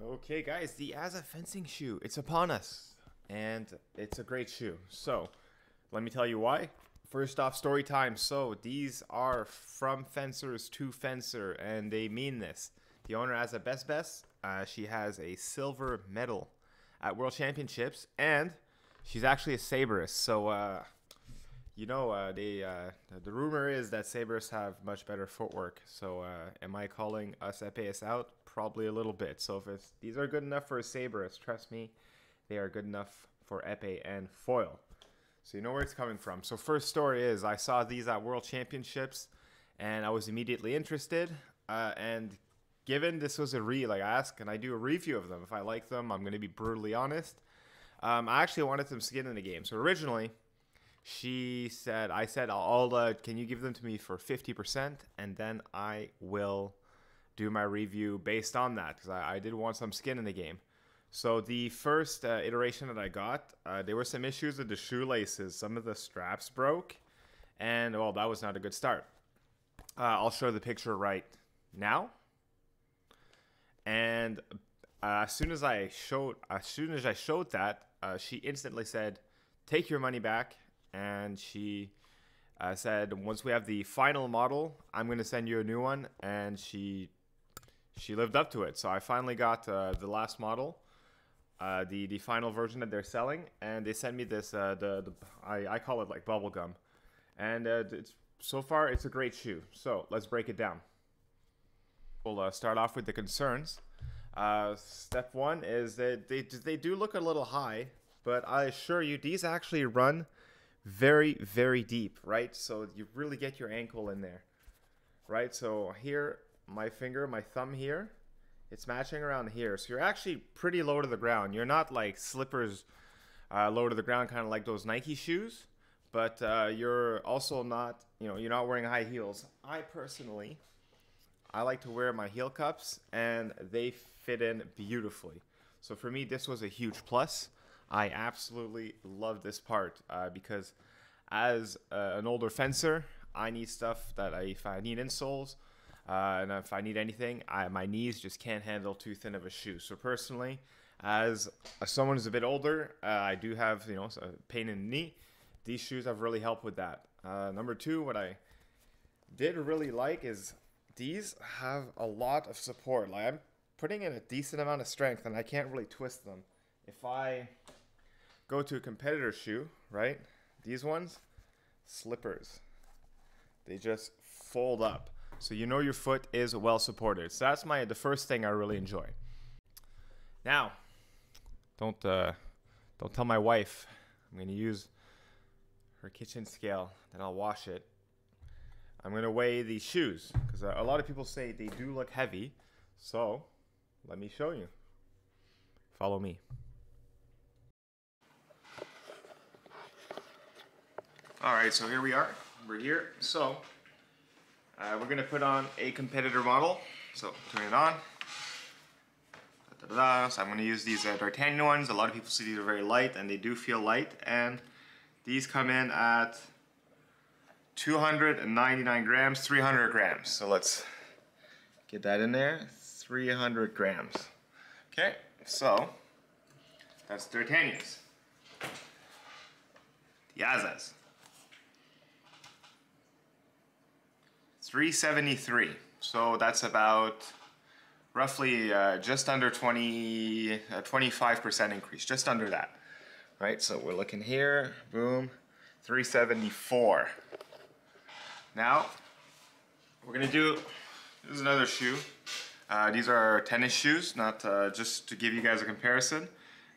Okay, guys, the AZZA fencing shoe. It's upon us, and it's a great shoe. So, let me tell you why. First off, story time. So, these are from fencers to fencer, and they mean this. The owner has a best. She has a silver medal at World Championships, and she's actually a saberist. So, the rumor is that saberists have much better footwork. So, am I calling us épéistes out? Probably a little bit. So if these are good enough for a saberist, trust me, they are good enough for épée and foil. So you know where it's coming from. So first story is I saw these at World Championships, and I was immediately interested. And given this was I asked, can I do a review of them? If I like them, I'm going to be brutally honest. I actually wanted some skin in the game. So originally, I said, can you give them to me for 50%, and then I will do my review based on that, because I did want some skin in the game. So the first iteration that I got, there were some issues with the shoelaces. Some of the straps broke, and well, that was not a good start. I'll show the picture right now. And as soon as I showed that, she instantly said, "Take your money back." And she said, once we have the final model, I'm going to send you a new one. And she lived up to it. So I finally got the last model, the final version that they're selling. And they sent me this, I call it like bubble gum. And so far, it's a great shoe. So let's break it down. We'll start off with the concerns. Step one is that they do look a little high. But I assure you, these actually run very, very deep, right? So you really get your ankle in there, right? So here, my thumb here, it's matching around here. So you're actually pretty low to the ground. You're not like slippers low to the ground, kind of like those Nike shoes, but you're also not, you're not wearing high heels. I like to wear my heel cups, and they fit in beautifully. So for me, this was a huge plus. I absolutely love this part because as an older fencer, I need stuff that if I need insoles and if I need anything, my knees just can't handle too thin of a shoe. So personally, as someone who's a bit older, I do have pain in the knee. These shoes have really helped with that. Number two, what I did really like is these have a lot of support. Like I'm putting in a decent amount of strength, and I can't really twist them. If I go to a competitor shoe, right? These ones, slippers. They just fold up. So your foot is well supported. So that's the first thing I really enjoy. Now, don't tell my wife. I'm gonna use her kitchen scale, then I'll wash it. I'm gonna weigh these shoes because a lot of people say they do look heavy. So let me show you. Follow me. Alright, so here we are. We're here. So, we're going to put on a competitor model. So, turn it on. So, I'm going to use these D'Artagnan ones. A lot of people say these are very light, and they do feel light. And these come in at 299 grams, 300 grams. So, let's get that in there. 300 grams. Okay, so, that's D'Artagnan's. The AZZA's. 373. So that's about roughly just under 25% increase, just under that, right? So we're looking here, boom, 374. Now, we're gonna this is another shoe. These are tennis shoes, not just to give you guys a comparison.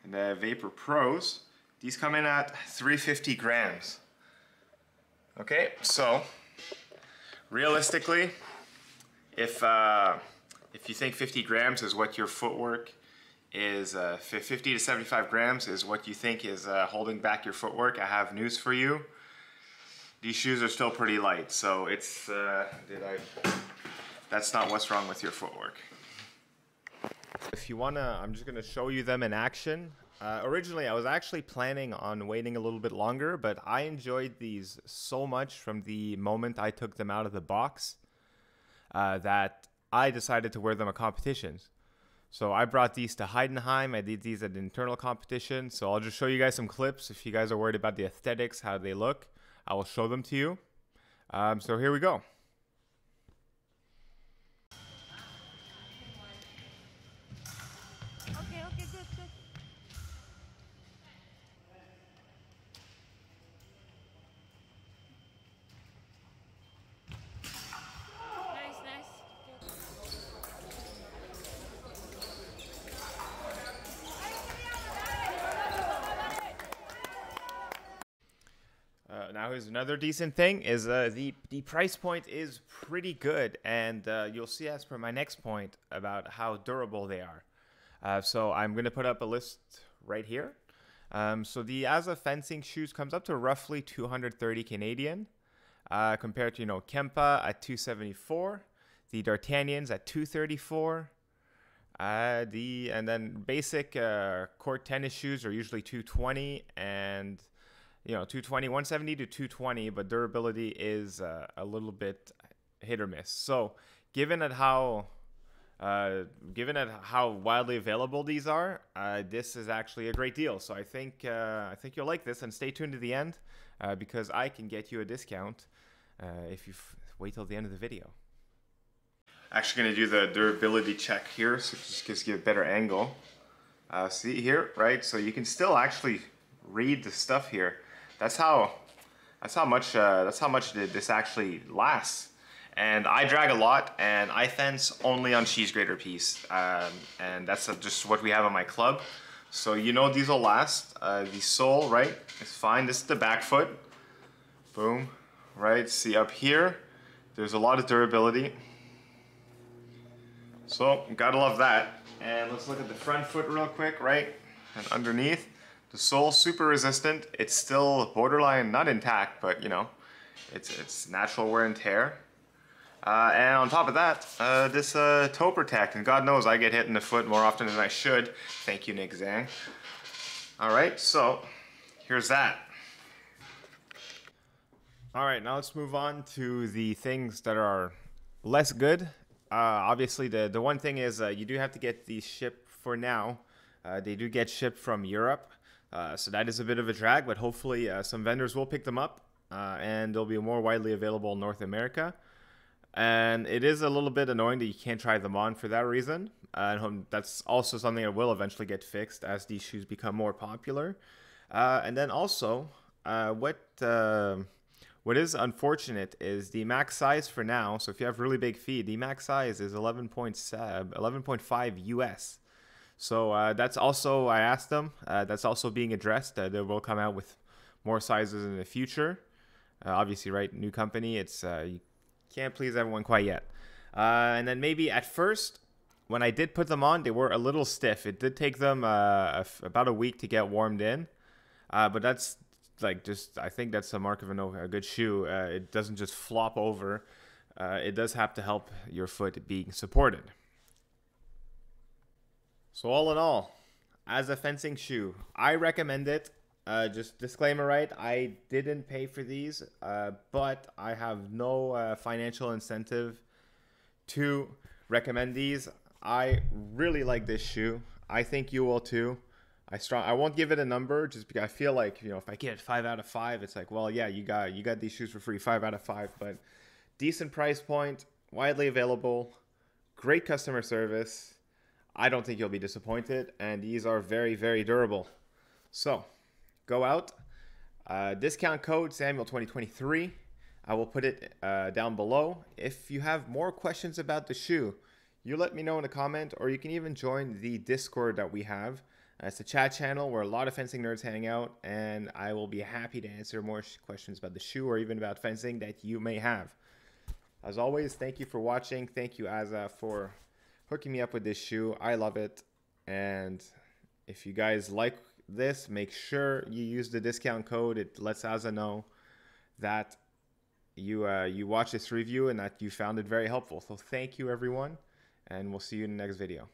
And the Vapor Pros, these come in at 350 grams. Okay, so realistically, if you think 50 grams is what your footwork is, 50 to 75 grams is what you think is holding back your footwork, I have news for you. These shoes are still pretty light, so that's not what's wrong with your footwork. If you wanna, I'm just gonna show you them in action. Originally, I was actually planning on waiting a little bit longer, but I enjoyed these so much from the moment I took them out of the box that I decided to wear them at competitions. So I brought these to Heidenheim. I did these at an internal competition. So I'll just show you guys some clips. If you guys are worried about the aesthetics, how they look, I will show them to you. So here we go. Okay, good, good. Nice, nice. Now here's another decent thing is the price point is pretty good, and you'll see as per my next point about how durable they are. So I'm going to put up a list right here. So the AZZA fencing shoes comes up to roughly 230 Canadian, compared to Kempa at 274, the D'Artagnans at 234. And then basic court tennis shoes are usually 220, and 220, 170 to 220, but durability is a little bit hit or miss. So given at how widely available these are, this is actually a great deal. So I think you'll like this, and stay tuned to the end because I can get you a discount if you wait till the end of the video. Actually going to do the durability check here, so it just gives you a better angle. See here, right? So you can still actually read the stuff here. That's how much this actually lasts. And I drag a lot, and I fence only on cheese grater piece, and that's just what we have on my club. So these will last. The sole, right, is fine. This is the back foot. Boom, right. See up here, there's a lot of durability. So gotta love that. And let's look at the front foot real quick, right? And underneath. The sole's super resistant. It's still borderline not intact, but it's natural wear and tear. And on top of that, this toe protect, and God knows I get hit in the foot more often than I should. Thank you, Nick Zhang. All right, so here's that. All right, now let's move on to the things that are less good. Obviously, the one thing is you do have to get these shipped for now. They do get shipped from Europe. So that is a bit of a drag, but hopefully some vendors will pick them up and they'll be more widely available in North America. And it is a little bit annoying that you can't try them on for that reason. And that's also something that will eventually get fixed as these shoes become more popular. And then also, what is unfortunate is the max size for now. So if you have really big feet, the max size is 11.5 US. So that's also, I asked them, that's also being addressed. They will come out with more sizes in the future. Obviously, right, new company, it's you can't please everyone quite yet. And then maybe at first, when I did put them on, they were a little stiff. It did take them about a week to get warmed in. But that's I think that's a mark of a good shoe. It doesn't just flop over. It does have to help your foot being supported. So all in all, as a fencing shoe, I recommend it. Just disclaimer, right? I didn't pay for these, but I have no financial incentive to recommend these. I really like this shoe. I think you will too. I won't give it a number just because I feel like, if I get 5 out of 5, it's like, well, yeah, you got these shoes for free, 5 out of 5. But decent price point, widely available, great customer service. I don't think you'll be disappointed, and these are very, very durable. So, go out. Discount code Samuel2023. I will put it down below. If you have more questions about the shoe, you let me know in a comment, or you can even join the Discord that we have. It's a chat channel where a lot of fencing nerds hang out, and I will be happy to answer more questions about the shoe or even about fencing that you may have. As always, thank you for watching. Thank you, AZZA, for hooking me up with this shoe. I love it. And if you guys like this, make sure you use the discount code. It lets AZZA know that you watched this review and that you found it very helpful. So thank you, everyone, and we'll see you in the next video.